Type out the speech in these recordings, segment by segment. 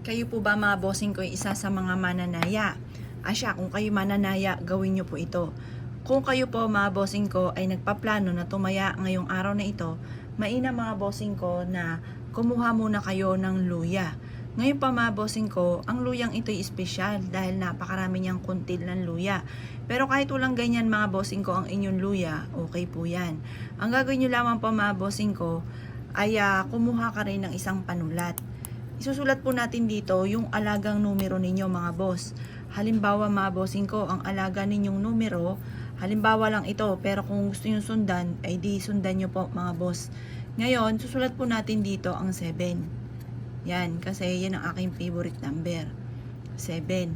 Kayo po ba mga bossing ko ay isa sa mga mananaya? Asya, kung kayo mananaya, gawin nyo po ito. Kung kayo po mga bossing ko ay nagpaplano na tumaya ngayong araw na ito, mainam mga bossing ko na kumuha muna kayo ng luya. Ngayon pa mga bossing ko, ang luyang ito ay espesyal dahil napakarami niyang kuntil ng luya. Pero kahit walang ganyan mga bossing ko ang inyong luya, okay po yan. Ang gagawin nyo lamang po mga bossing ko ay kumuha ka rin ng isang panulat. Isusulat po natin dito yung alagang numero ninyo mga boss. Halimbawa mga bossing ko, ang alaga ninyong numero, halimbawa lang ito, pero kung gusto nyo sundan, ay di sundan nyo po mga boss. Ngayon, susulat po natin dito ang 7. Yan, kasi yan ang aking favorite number. 7.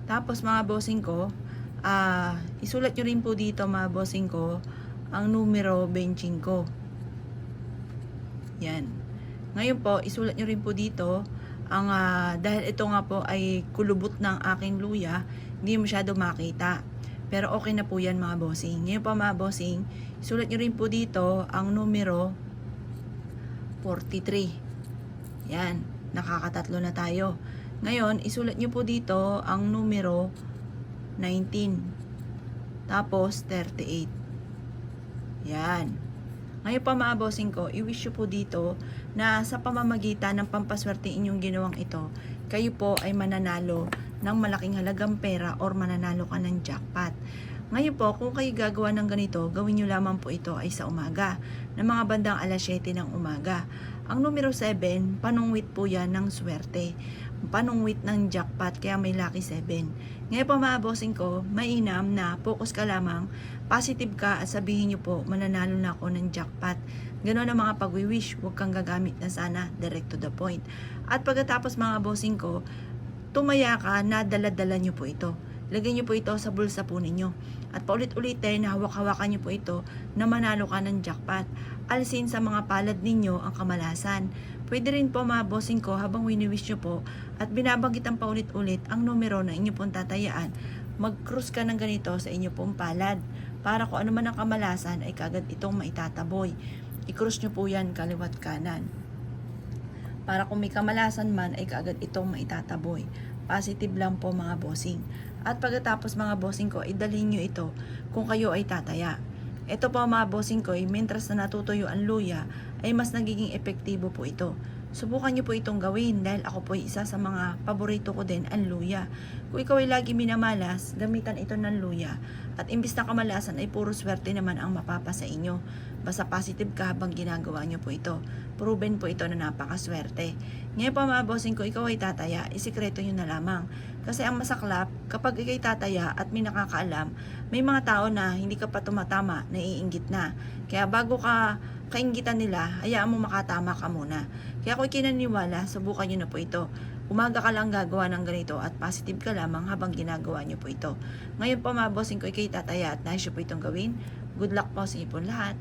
Tapos mga bossing ko, isulat nyo rin po dito mga bossing ko, ang numero 25. Yan. Ngayon po, isulat nyo rin po dito ang dahil ito nga po ay kulubot ng aking luya, hindi masyado makita. Pero okay na po yan mga bossing. Ngayon po mga bossing, isulat nyo rin po dito ang numero 43. Yan, nakakatatlo na tayo. Ngayon, isulat nyo po dito ang numero 19. Tapos 38. Yan. Ngayon pa mga bossing ko, i-wish po dito na sa pamamagitan ng pampaswerte inyong ginawang ito, kayo po ay mananalo ng malaking halagang pera or mananalo ka ng jackpot. Ngayon po, kung kayo gagawa ng ganito, gawin nyo lamang po ito ay sa umaga, ng mga bandang alas 7 ng umaga. Ang numero 7, panungwit po yan ng swerte. Panungwit ng jackpot, kaya may lucky 7. Ngayon po mga bossing ko, mainam na focus ka lamang, positive ka at sabihin nyo po, mananalo na ako ng jackpot. Ganon ang mga pag-wish, huwag kang gagamit na sana, direct to the point. At pagkatapos mga bossing ko, tumaya ka na dala-dala nyo po ito. Lagyan nyo po ito sa bulsa po ninyo. At paulit-ulitin, hawak-hawakan nyo po ito na manalo ka ng jackpot. Alisin sa mga palad ninyo ang kamalasan. Pwede rin po mga bossing ko habang wini-wish nyo po at binabanggitan pa ulit-ulit ang numero na inyo pong tatayaan. Mag-cross ka ng ganito sa inyo pong palad para kung ano man ang kamalasan ay kagad itong maitataboy. I-cross nyo po yan kaliwat kanan. Para kung may kamalasan man ay kaagad itong maitataboy. Positive lang po mga bossing. At pagkatapos mga bossing ko, idalhin nyo ito kung kayo ay tataya. Ito po mga bossing ko, mientras na natutuyo ang luya, ay mas nagiging epektibo po ito. Subukan nyo po itong gawin dahil ako po ay isa sa mga paborito ko din ang luya. Kung ikaw ay lagi minamalas, gamitan ito ng luya. At imbis na kamalasan ay puro swerte naman ang mapapa sa inyo. Basta positive ka habang ginagawa nyo po ito. Proven po ito na napakaswerte. Ngayon pa mga bossing ko, ikaw ay tataya, isikreto nyo na lamang. Kasi ang masaklap, kapag ikay tataya at may nakakaalam, may mga tao na hindi ka pa tumatama, naiinggit na. Kaya bago ka kainggitan nila, hayaan mo makatama ka muna. Kaya kung ikinaniwala, subukan nyo na po ito. Umaga ka lang gagawa ng ganito at positive ka lamang habang ginagawa nyo po ito. Ngayon po mga bossing ko, ikay tataya at nais nyo po itong gawin. Good luck po sa inyo po lahat.